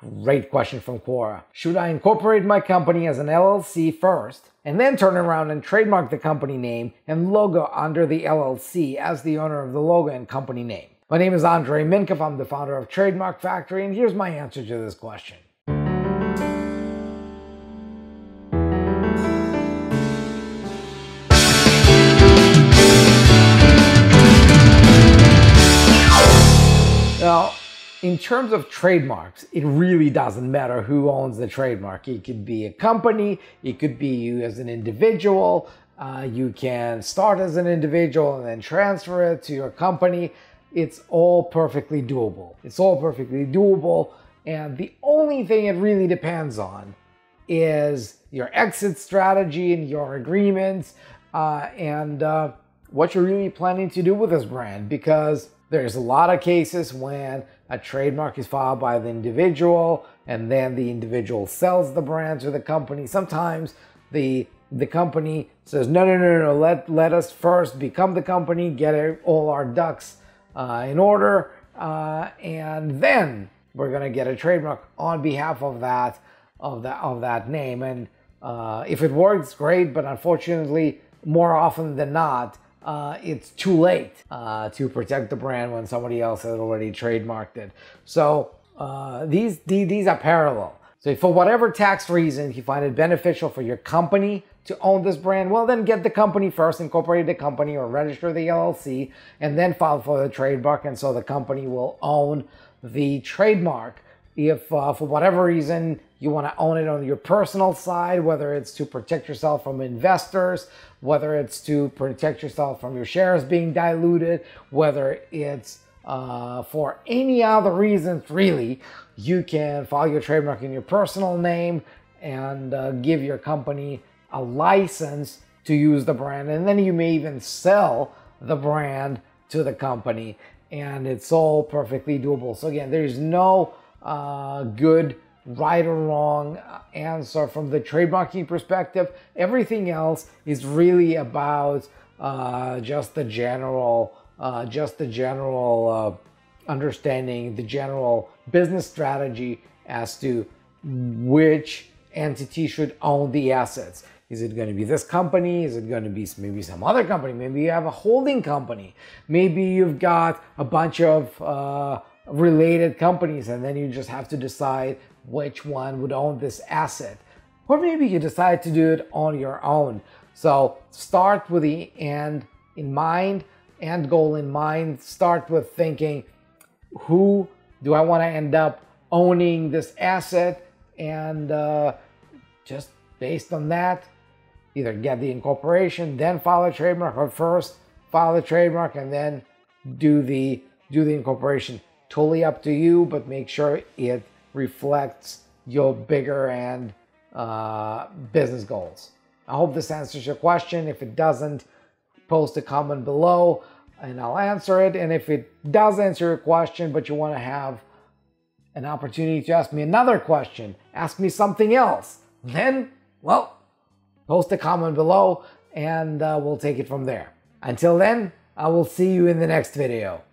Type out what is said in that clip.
Great question from Quora. Should I incorporate my company as an LLC first and then turn around and trademark the company name and logo under the LLC as the owner of the logo and company name? My name is Andrei Mincov. I'm the founder of Trademark Factory, and here's my answer to this question. Now, in terms of trademarks, it really doesn't matter who owns the trademark. It could be a company, it could be you as an individual. You can start as an individual and then transfer it to your company. It's all perfectly doable. It's all perfectly doable. And the only thing it really depends on is your exit strategy and your agreements and what you're really planning to do with this brand, because there's a lot of cases when a trademark is filed by the individual and then the individual sells the brand to the company. Sometimes the company says, no, let us first become the company, get all our ducks in order, and then we're going to get a trademark on behalf of that name. And if it works, great, but unfortunately, more often than not, it's too late to protect the brand when somebody else has already trademarked it. So these are parallel. So if for whatever tax reason you find it beneficial for your company to own this brand, well, then get the company first, incorporate the company or register the LLC, and then file for the trademark, and so the company will own the trademark. If for whatever reason you want to own it on your personal side, whether it's to protect yourself from investors, whether it's to protect yourself from your shares being diluted, whether it's for any other reasons, really, you can file your trademark in your personal name and give your company a license to use the brand. And then you may even sell the brand to the company, and it's all perfectly doable. So again, there's no good right or wrong answer from the trademarking perspective. Everything else is really about just the general understanding, the general business strategy as to which entity should own the assets. Is it going to be this company? Is it going to be maybe some other company? Maybe you have a holding company. Maybe you've got a bunch of related companies, and then you just have to decide which one would own this asset. Or maybe you decide to do it on your own. So start with the end in mind, end goal in mind. Start with thinking, who do I want to end up owning this asset? And just based on that, either get the incorporation, then file a trademark, or first file the trademark and then do the incorporation. Totally up to you, but make sure it reflects your bigger and business goals. I hope this answers your question. If it doesn't, post a comment below and I'll answer it. And if it does answer your question, but you want to have an opportunity to ask me another question, ask me something else, then, well, post a comment below and we'll take it from there. Until then, I will see you in the next video.